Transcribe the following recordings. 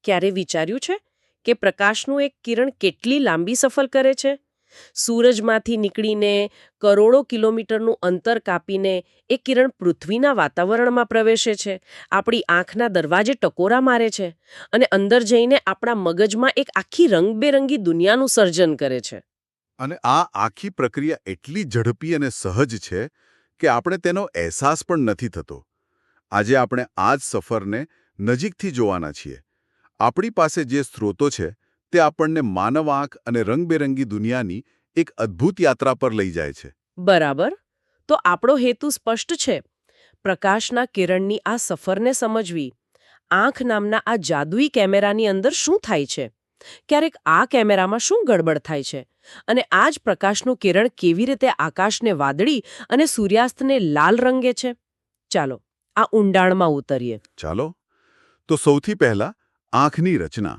ક્યારે વિચાર્યું છે કે પ્રકાશનું એક કિરણ કેટલી લાંબી સફર કરે છે? સૂરજમાંથી નીકળીને કરોડો કિલોમીટરનું અંતર કાપીને એ કિરણ પૃથ્વીના વાતાવરણમાં પ્રવેશે છે, આપણી આંખના દરવાજે ટકોરા મારે છે અને અંદર જઈને આપણા મગજમાં એક આખી રંગબેરંગી દુનિયાનું સર્જન કરે છે. અને આ આખી પ્રક્રિયા એટલી ઝડપી અને સહજ છે કે આપણે તેનો અહેસાસ પણ નથી થતો. આજે આપણે આ જ સફરને નજીકથી જોવાના છીએ. આપણી પાસે જે સ્ત્રોતો છે તે આપણને માનવ આંખ અને રંગબેરંગી દુનિયાની એક અદ્ભુત યાત્રા પર લઈ જાય છે. બરાબર. તો આપણો હેતુ સ્પષ્ટ છે. પ્રકાશના કિરણની આ સફરને સમજવી. આંખ નામના આ જાદુઈ કેમેરાની અંદર શું થાય છે? ક્યારેક આ કેમેરામાં શું ગડબડ થાય છે? અને આ જ પ્રકાશનું કિરણ કેવી રીતે આકાશને વાદળી અને સૂર્યાસ્તને લાલ રંગે છે? ચાલો આ ઊંડાણમાં ઉતરીએ. ચાલો, તો સૌથી પહેલા આંખની રચના.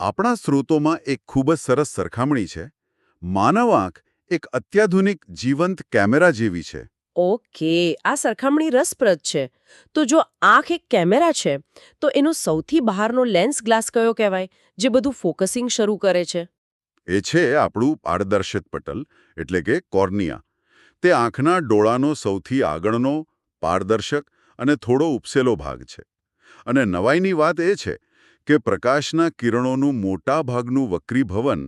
આપણા સ્ત્રોતોમાં એક ખૂબ જ સરસ સરખામણી છે. માનવ આંખ એક અત્યાધુનિક જીવંત કેમેરા જેવી છે. ઓકે, આ સરખામણી રસપ્રદ છે. તો જો આંખ એક કેમેરા છે, તો એનો સૌથી બહારનો લેન્સ ગ્લાસ કયો કહેવાય, જે બધું ફોકસિંગ શરૂ કરે છે? એ છે આપણું પારદર્શક પટલ, એટલે કે કોર્નિયા. તે આંખના ડોળાનો સૌથી આગળનો, પારદર્શક અને થોડો ઉપસેલો ભાગ છે. અને નવાઈની વાત એ છે કે પ્રકાશના કિરણોનું મોટા ભાગનું વક્રીભવન,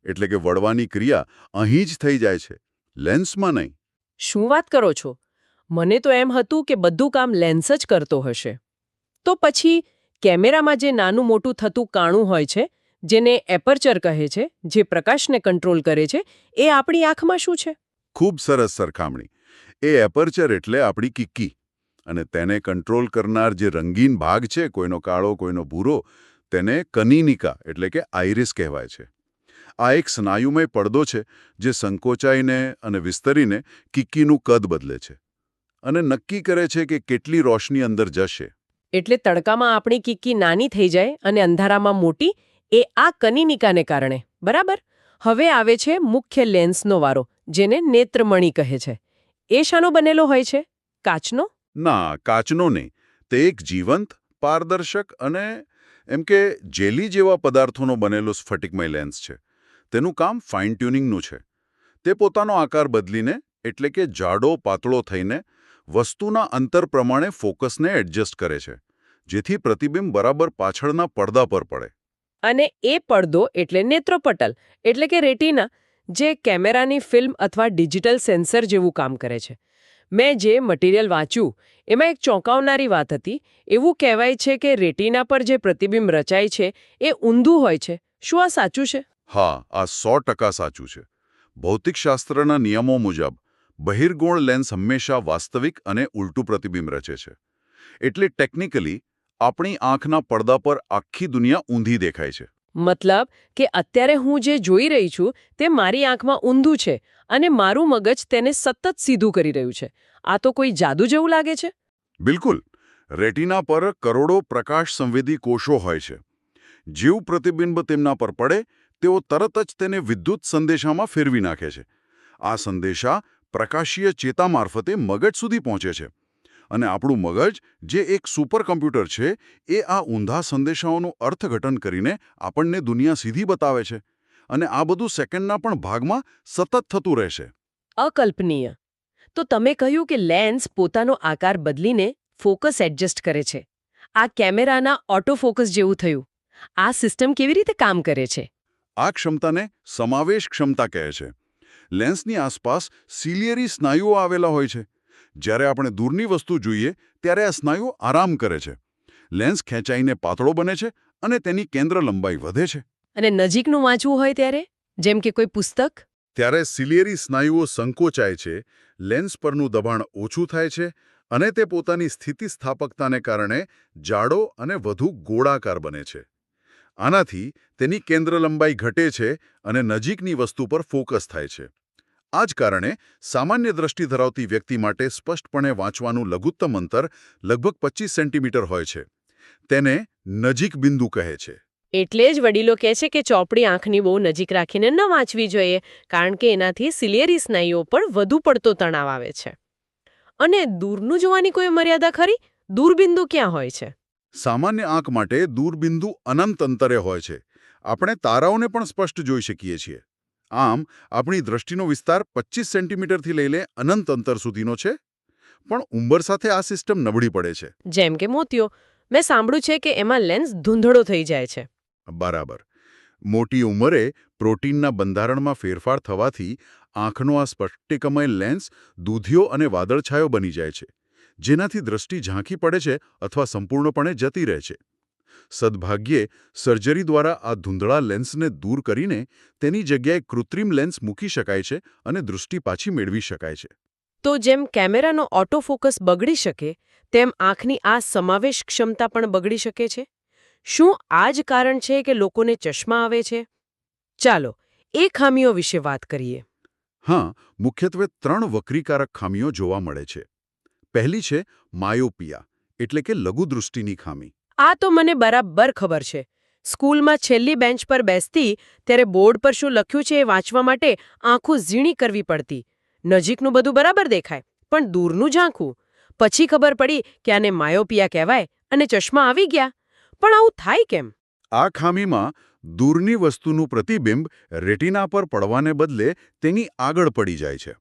એટલે કે વળવાની ક્રિયા અહીં જ થઈ જાય છે, લેન્સમાં નહીં. શું વાત કરો છો? મને તો એમ હતું કે બધું કામ લેન્સ જ કરતો હશે. તો પછી કેમેરામાં જે નાનું મોટું થતું કાણું હોય છે, જેને એપર્ચર કહે છે, જે પ્રકાશને કંટ્રોલ કરે છે, એ આપણી આંખમાં શું છે? ખૂબ સરસ સરખામણી. એ એપર્ચર એટલે આપણી કિક્કી. અને તેને કંટ્રોલ કરનાર જે રંગીન ભાગ છે, કોઈનો કાળો કોઈનો ભૂરો, તેને કનીનિકા એટલે કે આઇરિસ કહેવાય છે. આ એક સ્નાયુમય પડદો છે જે સંકોચાઈને અને વિસ્તરીને કિક્કીનું કદ બદલે છે અને નક્કી કરે છે કે કેટલી રોશની અંદર જશે. એટલે તડકામાં આપણી કિક્કી નાની થઈ જાય અને અંધારામાં મોટી, એ આ કનીનિકાને કારણે. બરાબર. હવે આવે છે મુખ્ય લેન્સનો વારો, જેને નેત્રમણિ કહે છે. એ શાનો બનેલો હોય છે? કાચનો? ના, કાચનો નહીં. તે એક જીવંત, પારદર્શક અને એમ કે જેલી જેવા પદાર્થોનો બનેલો સ્ફટિકમય લેન્સ છે. તેનું કામ ફાઇન ટ્યુનિંગનું છે. તે પોતાનો આકાર બદલીને, એટલે કે જાડો પાતળો થઈને વસ્તુના અંતર પ્રમાણે ફોકસને એડજસ્ટ કરે છે, જેથી પ્રતિબિંબ બરાબર પાછળના પડદા પર પડે. અને એ પડદો એટલે નેત્રપટલ, એટલે કે રેટિના, જે કેમેરાની ફિલ્મ અથવા ડિજિટલ સેન્સર જેવું કામ કરે છે. મેં જે મટીરિયલ વાંચ્યું એમાં એક ચોંકાવનારી વાત હતી. એવું કહેવાય છે કે રેટિના પર જે પ્રતિબિંબ રચાય છે એ ઊંધું હોય છે. શું આ સાચું છે? હા, આ 100% સાચું છે. ભૌતિકશાસ્ત્રના નિયમો મુજબ બહિર્ગોળ લેન્સ હંમેશા વાસ્તવિક અને ઉલટું પ્રતિબિંબ રચે છે. એટલે ટેકનિકલી આપણી આંખના પડદા પર આખી દુનિયા ઊંધી દેખાય છે. મતલબ કે અત્યારે હું જે જોઈ રહી છું તે મારી આંખમાં ઊંધું છે અને મારું મગજ તેને સતત સીધું કરી રહ્યું છે. આ તો કોઈ જાદુ જેવું લાગે છે. બિલકુલ. રેટિના પર કરોડો પ્રકાશ સંવેદી કોષો હોય છે. જેવું પ્રતિબિંબ તેમના પર પડે, તેઓ તરત જ તેને વિદ્યુત સંદેશામાં ફેરવી નાખે છે. આ સંદેશા પ્રકાશીય ચેતા મારફતે મગજ સુધી પહોંચે છે. અને આપણું મગજ, જે એક સુપર કમ્પ્યુટર છે, એ આ ઊંધા સંદેશાઓનું અર્થઘટન કરીને આપણને દુનિયા સીધી બતાવે છે. અને આ બધું સેકન્ડના પણ ભાગમાં સતત થતું રહેશે. અકલ્પનીય. તો તમે કહ્યું કે લેન્સ પોતાનો આકાર બદલીને ફોકસ એડજસ્ટ કરે છે. આ કેમેરાના ઓટોફોકસ જેવું થયું. આ સિસ્ટમ કેવી રીતે કામ કરે છે? આ ક્ષમતાને સમાવેશ ક્ષમતા કહે છે. લેન્સની આસપાસ સિલિયરી સ્નાયુઓ આવેલા હોય છે. જ્યારે આપણે દૂરની વસ્તુ જોઈએ ત્યારે આ સ્નાયુઓ આરામ કરે છે. લેન્સ ખેંચાઈને પાતળો બને છે અને તેની કેન્દ્ર લંબાઈ વધે છે. અને નજીકનું વાંચવું હોય ત્યારે, જેમ કે કોઈ પુસ્તક? ત્યારે સિલિયરી સ્નાયુઓ સંકોચાય છે, લેન્સ પરનું દબાણ ઓછું થાય છે અને તે પોતાની સ્થિતિસ્થાપકતાને કારણે જાડો અને વધુ ગોળાકાર બને છે. આનાથી તેની કેન્દ્ર લંબાઈ ઘટે છે અને નજીકની વસ્તુ પર ફોકસ થાય છે. આ જ કારણે સામાન્ય દ્રષ્ટિ ધરાવતી વ્યક્તિ માટે સ્પષ્ટપણે વાંચવાનું લઘુત્તમ અંતર લગભગ 25 સેન્ટીમીટર હોય છે. તેને નજીક બિંદુ કહે છે. એટલે જ વડીલો કહે છે કે ચોપડી આંખની બહુ નજીક રાખીને ન વાંચવી જોઈએ, કારણ કે એનાથી સિલિયરી સ્નાયુઓ પર વધુ પડતો તણાવ આવે છે. અને દૂરનું જોવાની કોઈ મર્યાદા ખરી? દૂરબિંદુ ક્યાં હોય છે? સામાન્ય આંખ માટે દૂરબિંદુ અનંત અંતરે હોય છે. આપણે તારાઓને પણ સ્પષ્ટ જોઈ શકીએ છીએ. આમ આપણી દ્રષ્ટિનો વિસ્તાર 25 સેન્ટીમીટરથી લઈને અનંત અંતર સુધીનો છે. પણ ઉંમર સાથે આ સિસ્ટમ નબળી પડે છે. જેમ કે મોતિયો, મેં સાંભળ્યું છે કે એમાં લેન્સ ધૂંધળો થઈ જાય છે. બરાબર. મોટી ઉંમરે પ્રોટીનના બંધારણમાં ફેરફાર થવાથી આંખનો આ સ્ફટિકમય લેન્સ દૂધિયો અને વાદળછાયો બની જાય છે, જેનાથી દ્રષ્ટિ ઝાંખી પડે છે અથવા સંપૂર્ણપણે જતી રહે છે. સદભાગ્યે સર્જરી દ્વારા આ ધૂંધળા લેન્સને દૂર કરીને તેની જગ્યાએ કૃત્રિમ લેન્સ મૂકી શકાય છે અને દૃષ્ટિ પાછી મેળવી શકાય છે. તો જેમ કેમેરાનો ઓટોફોકસ બગડી શકે, તેમ આંખની આ સમાવેશ ક્ષમતા પણ બગડી શકે છે. શું આ જ કારણ છે કે લોકોને ચશ્મા આવે છે? ચાલો એ ખામીઓ વિશે વાત કરીએ. હા, મુખ્યત્વે 3 વક્રીકારક ખામીઓ જોવા મળે છે. પહેલી છે માયોપિયા, એટલે કે લઘુદૃષ્ટિની ખામી. આ તો મને બરાબર ખબર છે. સ્કૂલમાં છેલ્લી બેન્ચ પર બેસતી ત્યારે બોર્ડ પર શું લખ્યું છે એ વાંચવા માટે આંખો ઝીણી કરવી પડતી. નજીકનું બધું બરાબર દેખાય, પણ દૂરનું ઝાંખું. પછી ખબર પડી કે આને માયોપિયા કહેવાય અને ચશ્મા આવી ગયા. પણ આવું થાય કેમ? આ ખામીમાં દૂરની વસ્તુનું પ્રતિબિંબ રેટિના પર પડવાને બદલે તેની આગળ પડી જાય છે.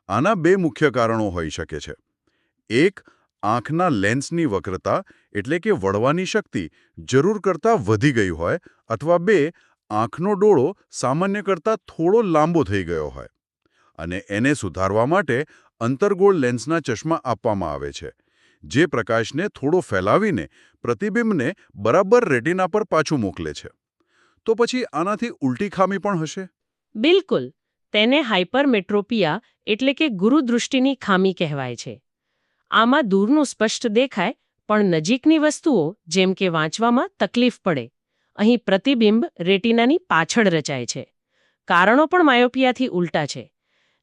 આના 2 મુખ્ય કારણો હોઈ શકે છે. એક, આંખના લેન્સની વક્રતા એટલે કે વળવાની શક્તિ જરૂર કરતાં વધી ગઈ હોય, અથવા 2, આંખનો ડોળો સામાન્ય કરતાં થોડો લાંબો થઈ ગયો હોય. અને એને સુધારવા માટે અંતર્ગોળ લેન્સના ચશ્મા આપવામાં આવે છે, જે પ્રકાશને થોડો ફેલાવીને પ્રતિબિંબને બરાબર રેટિના પર પાછું મોકલે છે. તો પછી આનાથી ઉલટી ખામી પણ હશે? બિલકુલ. તેને હાઇપરમેટ્રોપિયા એટલે કે ગુરુદૃષ્ટિની ખામી કહેવાય છે. આમાં દૂરનું સ્પષ્ટ દેખાય, પણ નજીકની વસ્તુઓ જેમ કે વાંચવામાં તકલીફ પડે. અહીં પ્રતિબિંબ રેટિનાની પાછળ રચાય છે. કારણો પણ માયોપિયાથી ઉલટા છે.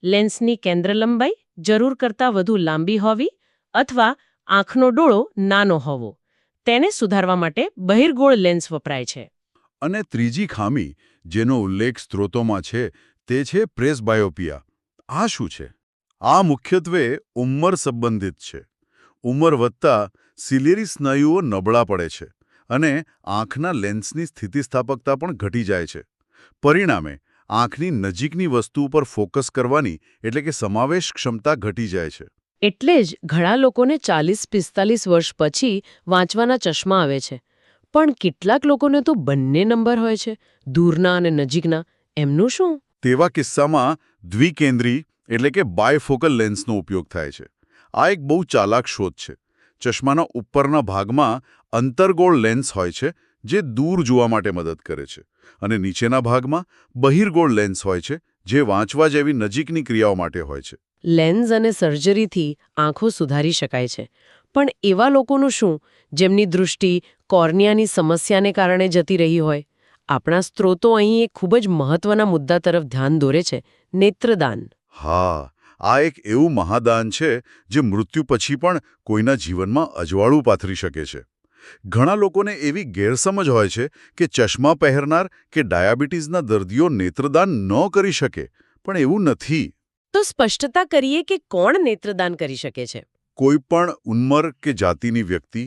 લેન્સની કેન્દ્ર લંબાઈ જરૂર કરતાં વધુ લાંબી હોવી અથવા આંખનો ડોળો નાનો હોવો. તેને સુધારવા માટે બહિર્ગોળ લેન્સ વપરાય છે. અને ત્રીજી ખામી, જેનો ઉલ્લેખ સ્ત્રોતોમાં છે, તે છે પ્રેસબાયોપિયા. આ શું છે? આ મુખ્યત્વે ઉંમર સંબંધિત છે. ઉંમર વધતા સિલિયરી સ્નાયુઓ નબળા પડે છે અને આંખના લેન્સની સ્થિતિસ્થાપકતા પણ ઘટી જાય છે. પરિણામે આંખની નજીકની વસ્તુ પર ફોકસ કરવાની એટલે કે સમાવેશ ક્ષમતા ઘટી જાય છે. એટલે જ ઘણા લોકોને 40-45 વર્ષ પછી વાંચવાના ચશ્મા આવે છે. પણ કેટલાક લોકોને તો બંને નંબર હોય છે, દૂરના અને નજીકના. એમનું શું? તેવા કિસ્સામાં દ્વિકેન્દ્રી એટલે કે બાયફોકલ લેન્સનો ઉપયોગ થાય છે. આ એક બહુ ચાલાક શોધ છે. ચશ્માના ઉપરના ભાગમાં અંતર્ગોળ લેન્સ હોય છે, જે દૂર જોવા માટે મદદ કરે છે, અને નીચેના ભાગમાં બહિર્ગોળ લેન્સ હોય છે, જે વાંચવા જેવી નજીકની ક્રિયાઓ માટે હોય છે. લેન્સ અને સર્જરીથી આંખો સુધારી શકાય છે. પણ એવા લોકોનું શું જેમની દૃષ્ટિ કોર્નિયાની સમસ્યાને કારણે જતી રહી હોય? આપણા સ્ત્રોતો અહીં એક ખૂબ જ મહત્વના મુદ્દા તરફ ધ્યાન દોરે છે: નેત્રદાન. હા, આ એક એવું મહાદાન છે જે મૃત્યુ પછી પણ કોઈના જીવનમાં અજવાળું પાથરી શકે છે. ઘણા લોકોને એવી ગેરસમજ હોય છે કે ચશ્મા પહેરનાર કે ડાયાબિટીસના દર્દીઓ નેત્રદાન ન કરી શકે, પણ એવું નથી. તો સ્પષ્ટતા કરીએ કે કોણ નેત્રદાન કરી શકે છે. કોઈ પણ ઉંમર કે જાતિની વ્યક્તિ,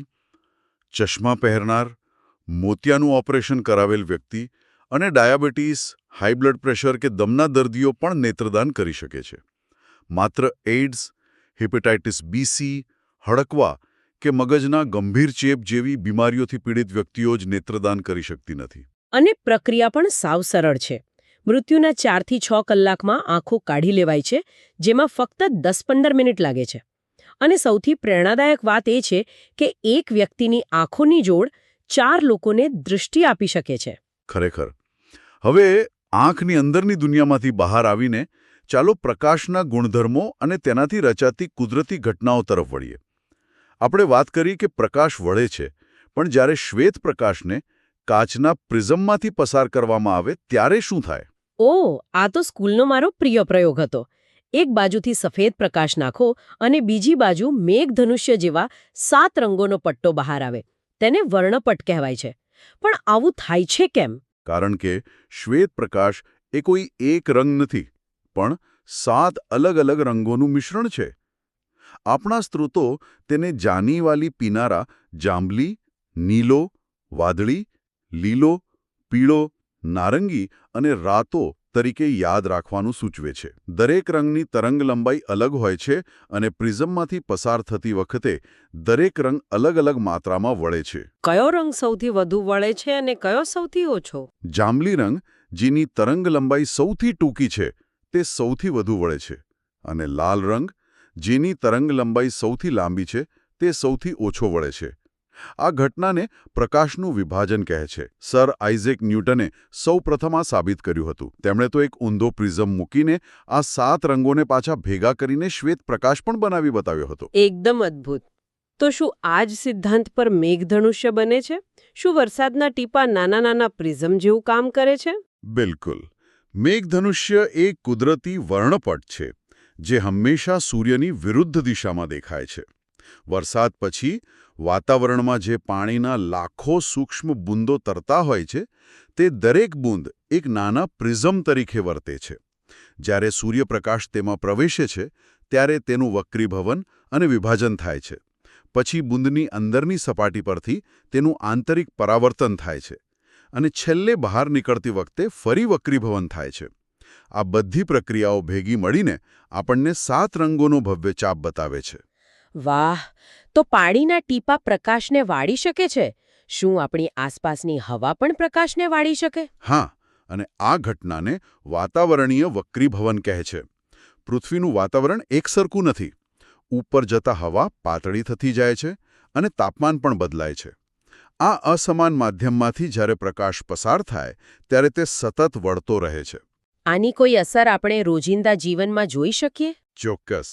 ચશ્મા પહેરનાર, મોતિયાનું ઓપરેશન કરાવેલ વ્યક્તિ અને ડાયાબિટીસ, હાઈ બ્લડ પ્રેશર કે દમના દર્દીઓ પણ નેત્રદાન કરી શકે છે. માત્ર એઇડ્સ, હેપેટાઇટિસ BC, હડકવા કે મગજના ગંભીર ચેપ જેવી બીમારીઓથી પીડિત વ્યક્તિઓ જ નેત્રદાન કરી શકતી નથી. અને પ્રક્રિયા પણ સાવ સરળ છે. મૃત્યુના 4 થી 6 કલાકમાં આંખો કાઢી લેવાય છે, જેમાં ફક્ત 10-15 મિનિટ લાગે છે. અને સૌથી પ્રેરણાદાયક વાત એ છે કે એક વ્યક્તિની આંખોની જોડ 4 લોકોને દૃષ્ટિ આપી શકે છે. ખરેખર. હવે આંખની અંદરની દુનિયામાંથી બહાર આવીને ચાલો પ્રકાશના ગુણધર્મો અને તેનાથી રચાતી કુદરતી ઘટનાઓ તરફ વળીએ. આપણે વાત કરી કે પ્રકાશ વળે છે, પણ જ્યારે શ્વેત પ્રકાશને કાચના પ્રિઝમમાંથી પસાર કરવામાં આવે ત્યારે શું થાય? આ તો સ્કૂલનો મારો પ્રિય પ્રયોગ હતો. એક બાજુથી સફેદ પ્રકાશ નાખો અને બીજી બાજુ મેઘધનુષ્ય જેવા 7 રંગોનો પટ્ટો બહાર આવે. તેને વર્ણપટ કહેવાય છે. પણ આવું થાય છે કેમ? કારણ કે શ્વેત પ્રકાશ એ કોઈ એક રંગ નથી, પણ 7 અલગ અલગ રંગોનું મિશ્રણ છે. આપણા સ્ત્રોતો તેને જાનીવાલી પીનારા, જાંબલી, નીલો, વાદળી, લીલો, પીળો, નારંગી અને રાતો તરીકે યાદ રાખવાનું સૂચવે છે. દરેક રંગની તરંગલંબાઈ અલગ હોય છે અને પ્રિઝમમાંથી પસાર થતી વખતે દરેક રંગ અલગ અલગ માત્રામાં વળે છે. કયો રંગ સૌથી વધુ વળે છે અને કયો સૌથી ઓછો? જાંબલી રંગ, જેની તરંગલંબાઈ સૌથી ટૂંકી છે, તે સૌથી વધુ વળે છે, અને લાલ રંગ, જેની તરંગલંબાઈ સૌથી લાંબી છે, તે સૌથી ઓછો વળે છે. આ ઘટનાને પ્રકાશનું વિભાજન કહે છે. સર આઇઝેક ન્યૂટને સૌપ્રથમ આ સાબિત કર્યું હતું. તેમણે તો એક ઊંધો પ્રિઝમ મૂકીને આ 7 રંગોને પાછા ભેગા કરીને શ્વેત પ્રકાશ પણ બનાવી બતાવ્યો હતો. એકદમ અદ્ભુત. તો શું આ જ સિદ્ધાંત પર મેઘધનુષ્ય બને છે? શું વરસાદના ટીપા નાના નાના પ્રિઝમ જેવું કામ કરે છે? બિલકુલ. મેઘધનુષ્ય એક કુદરતી વર્ણપટ છે જે હંમેશા સૂર્યની વિરુદ્ધ દિશામાં દેખાય છે. વરસાદ પછી વાતાવરણમાં જે પાણીના લાખો સૂક્ષ્મ બૂંદો તરતા હોય છે, તે દરેક બૂંદ એક નાના પ્રિઝમ તરીકે વર્તે છે. જ્યારે સૂર્યપ્રકાશ તેમાં પ્રવેશે છે, ત્યારે તેનું વક્રીભવન અને વિભાજન થાય છે. પછી બૂંદની અંદરની સપાટી પરથી તેનું આંતરિક પરાવર્તન થાય છે અને છેલ્લે બહાર નીકળતી વખતે ફરી વક્રીભવન થાય છે. આ બધી પ્રક્રિયાઓ ભેગી મળીને આપણને 7 રંગોનો ભવ્ય ચાપ બતાવે છે. વાહ! તો પાણીના ટીપા પ્રકાશને વાળી શકે છે? શું આપણી આસપાસની હવા પણ પ્રકાશને વાળી શકે? હા, અને આ ઘટનાને વાતાવરણીય વક્રીભવન કહે છે. પૃથ્વીનું વાતાવરણ એકસરખું નથી. ઉપર જતા હવા પાતળી થતી જાય છે અને તાપમાન પણ બદલાય છે. આ અસમાન માધ્યમમાંથી જ્યારે પ્રકાશ પસાર થાય, ત્યારે તે સતત વળતો રહે છે. આની કોઈ અસર આપણે રોજિંદા જીવનમાં જોઈ શકીએ? ચોક્કસ.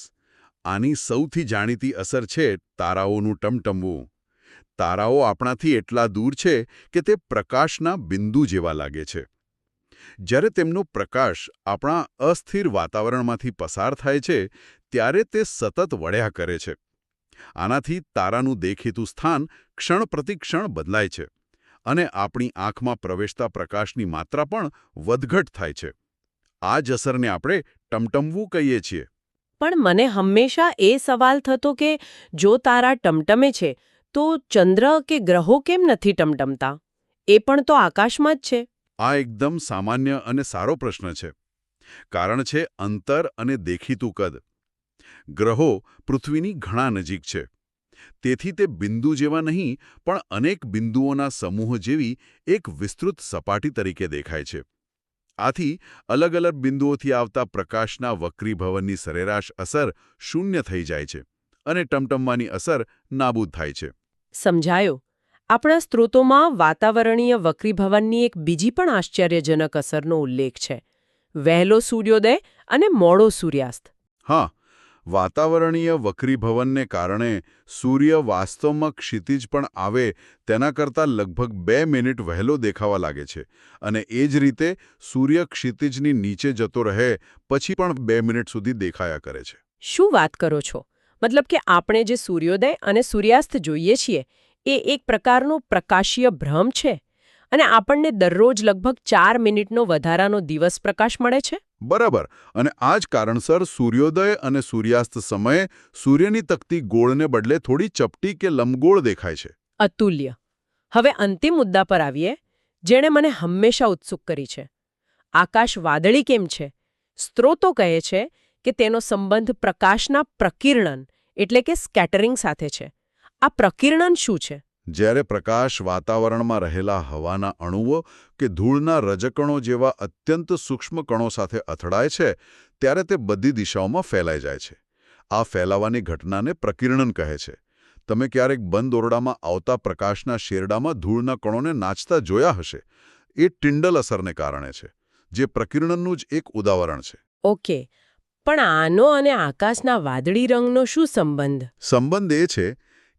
આની સૌથી જાણીતી અસર છે તારાઓનું ટમટમવું. તારાઓ આપણાથી એટલા દૂર છે કે તે પ્રકાશના બિંદુ જેવા લાગે છે. જ્યારે તેમનો પ્રકાશ આપણા અસ્થિર વાતાવરણમાંથી પસાર થાય છે, ત્યારે તે સતત વળ્યા કરે છે. આનાથી તારાનું દેખીતું સ્થાન ક્ષણ પ્રતિક્ષણ બદલાય છે અને આપણી આંખમાં પ્રવેશતા પ્રકાશની માત્રા પણ વધઘટ થાય છે. આ જ અસરને આપણે ટમટમવું કહીએ છીએ. પણ મને હંમેશા એ સવાલ થતો કે જો તારા ટમટમે છે, તો ચંદ્ર કે ગ્રહો કેમ નથી ટમટમતા? એ પણ તો આકાશમાં જ છે. આ એકદમ સામાન્ય અને સારો પ્રશ્ન છે. કારણ છે અંતર અને દેખીતું કદ. ગ્રહો પૃથ્વીની ઘણા નજીક છે. તેથી તે બિંદુ જેવા નહીં, પણ અનેક બિંદુઓના સમૂહ જેવી એક વિસ્તૃત સપાટી તરીકે દેખાય છે. આથી અલગ અલગ બિંદુઓથી આવતા પ્રકાશના વક્રીભવનની સરેરાશ અસર શૂન્ય થઈ જાય છે અને ટમટમવાની અસર નાબૂદ થાય છે. સમજાયો. આપણા સ્ત્રોતોમાં વાતાવરણીય વક્રીભવનની એક બીજી પણ આશ્ચર્યજનક અસરનો ઉલ્લેખ છે: વહેલો સૂર્યોદય અને મોડો સૂર્યાસ્ત. હા, વાતાવરણીય વક્રીભવનને કારણે સૂર્ય વાસ્તવમાં ક્ષિતિજ પણ આવે તેના કરતાં લગભગ 2 મિનિટ વહેલો દેખાવા લાગે છે, અને એ જ રીતે સૂર્ય ક્ષિતિજની નીચે જતો રહે પછી પણ 2 મિનિટ સુધી દેખાયા કરે છે. શું વાત કરો છો? મતલબ કે આપણે જે સૂર્યોદય અને સૂર્યાસ્ત જોઈએ છીએ, એ એક પ્રકારનો પ્રકાશીય ભ્રમ છે, અને આપણને દરરોજ લગભગ 4 મિનિટનો વધારાનો દિવસ પ્રકાશ મળે છે? બરાબર. અને આ જ કારણસર સૂર્યોદય અને સૂર્યાસ્ત સમયે સૂર્યની તકતી ગોળને બદલે થોડી ચપટી કે લંબગોળ દેખાય છે. અતુલ્ય. હવે અંતિમ મુદ્દા પર આવીએ, જેણે મને હંમેશા ઉત્સુક કરી છે. આકાશ વાદળી કેમ છે? સ્ત્રોતો કહે છે કે તેનો સંબંધ પ્રકાશના પ્રકિરણન એટલે કે સ્કેટરિંગ સાથે છે. આ પ્રકિરણન શું છે? જ્યારે પ્રકાશ વાતાવરણમાં રહેલા હવાના અણુઓ કે ધૂળના રજકણો જેવા અત્યંત સૂક્ષ્મ કણો સાથે અથડાય છે, ત્યારે તે બધી દિશાઓમાં ફેલાઈ જાય છે. આ ફેલાવાની ઘટનાને પ્રકિરણન કહે છે. તમે ક્યારેક બંધ ઓરડામાં આવતા પ્રકાશના શેરડામાં ધૂળના કણોને નાચતા જોયા હશે. એ ટિન્ડલ અસરને કારણે છે, જે પ્રકિરણનનું જ એક ઉદાહરણ છે. ઓકે, પણ આનો અને આકાશના વાદળી રંગનો શું સંબંધ? સંબંધ એ છે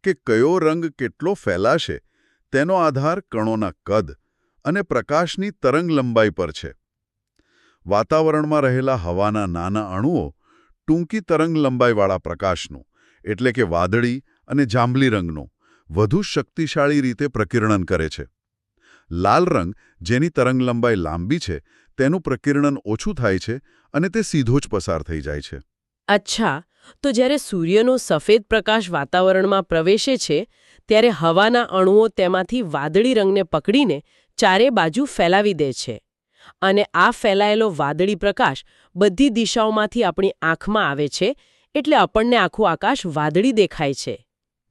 કે કયો રંગ કેટલો ફેલાશે તેનો આધાર કણોના કદ અને પ્રકાશની તરંગલંબાઈ પર છે. વાતાવરણમાં રહેલા હવાના નાના અણુઓ ટૂંકી તરંગલંબાઈવાળા પ્રકાશનું, એટલે કે વાદળી અને જાંબલી રંગનું, વધુ શક્તિશાળી રીતે પ્રકિરણન કરે છે. લાલ રંગ, જેની તરંગલંબાઈ લાંબી છે, તેનું પ્રકિરણન ઓછું થાય છે અને તે સીધો જ પસાર થઈ જાય છે. અચ્છા, તો જ્યારે સૂર્યનો સફેદ પ્રકાશ વાતાવરણમાં પ્રવેશે છે, ત્યારે હવાના અણુઓ તેમાંથી વાદળી રંગને પકડીને ચારે બાજુ ફેલાવી દે છે અને આ ફેલાયેલો વાદળી પ્રકાશ બધી દિશાઓમાંથી આપણી આંખમાં આવે છે એટલે આપણને આખું આકાશ વાદળી દેખાય છે.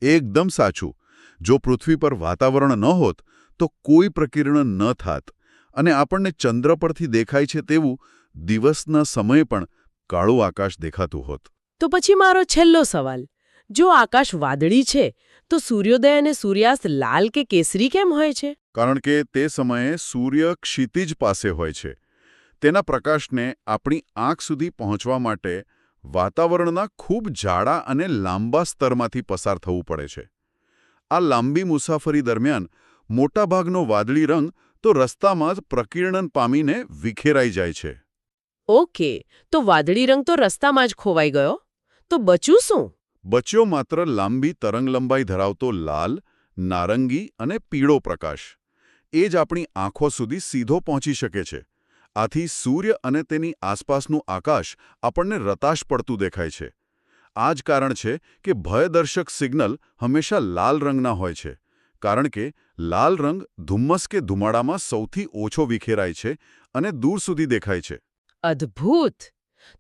એકદમ સાચું. જો પૃથ્વી પર વાતાવરણ ન હોત તો કોઈ પ્રકિરણ ન થાત અને આપણને ચંદ્ર પરથી દેખાય છે તેવું દિવસના સમયે પણ કાળું આકાશ દેખાતું હોત. તો પછી મારો છેલ્લો સવાલ, જો આકાશ વાદળી છે તો સૂર્યોદય અને સૂર્યાસ્ત લાલ કે કેસરી કેમ હોય છે? કારણ કે તે સમયે સૂર્ય ક્ષિતિજ પાસે હોય છે. તેના પ્રકાશને આપણી આંખ સુધી પહોંચવા માટે વાતાવરણના ખૂબ જાડા અને લાંબા સ્તરમાંથી પસાર થવું પડે છે. આ લાંબી મુસાફરી દરમિયાન મોટાભાગનો વાદળી રંગ તો રસ્તામાં જ પ્રકિર્ણન પામીને વિખેરાઈ જાય છે. ઓકે, તો વાદળી રંગ તો રસ્તામાં જ ખોવાઈ ગયો. તો બચ્યું શું? બચ્યો માત્ર લાંબી તરંગલંબાઈ ધરાવતો લાલ, નારંગી અને પીળો પ્રકાશ. એ જ આપણી આંખો સુધી સીધો પહોંચી શકે છે. આથી સૂર્ય અને તેની આસપાસનું આકાશ આપણને રતાશ પડતું દેખાય છે. આ જ કારણ છે કે ભયદર્શક સિગ્નલ હંમેશા લાલ રંગના હોય છે. કારણ કે લાલ રંગ ધુમ્મસ કે ધુમાડામાં સૌથી ઓછો વિખેરાય છે અને દૂર સુધી દેખાય છે. અદ્ભુત!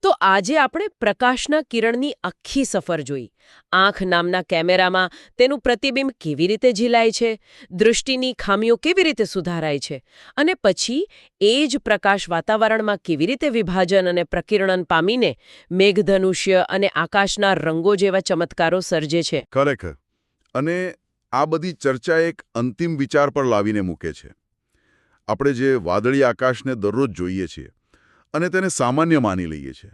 તો આજે આપણે પ્રકાશના કિરણની આખી સફર જોઈ. આંખ નામના કેમેરામાં તેનું પ્રતિબિંબ કેવી રીતે ઝીલાય છે, દૃષ્ટિની ખામીઓ કેવી રીતે સુધારાય છે અને પછી એ જ પ્રકાશ વાતાવરણમાં કેવી રીતે વિભાજન અને પ્રકિર્ણન પામીને મેઘધનુષ્ય અને આકાશના રંગો જેવા ચમત્કારો સર્જે છે. ખરેખર. અને આ બધી ચર્ચા એક અંતિમ વિચાર પર લાવીને મૂકે છે. આપણે જે વાદળી આકાશને દરરોજ જોઈએ છીએ અને તેને સામાન્ય માની લઈએ છીએ,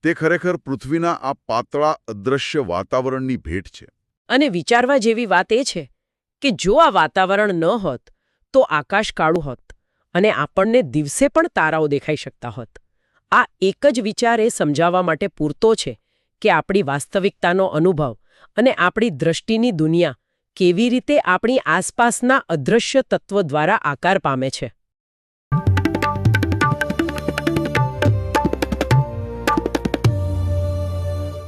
તે ખરેખર પૃથ્વીના આ પાતળા અદૃશ્ય વાતાવરણની ભેટ છે. અને વિચારવા જેવી વાત એ છે કે જો આ વાતાવરણ ન હોત તો આકાશ કાળું હોત અને આપણને દિવસે પણ તારાઓ દેખાઈ શકતા હોત. આ એક જ વિચાર એ સમજાવવા માટે પૂરતો છે કે આપણી વાસ્તવિકતાનો અનુભવ અને આપણી દ્રષ્ટિની દુનિયા કેવી રીતે આપણી આસપાસના અદૃશ્ય તત્વો દ્વારા આકાર પામે છે.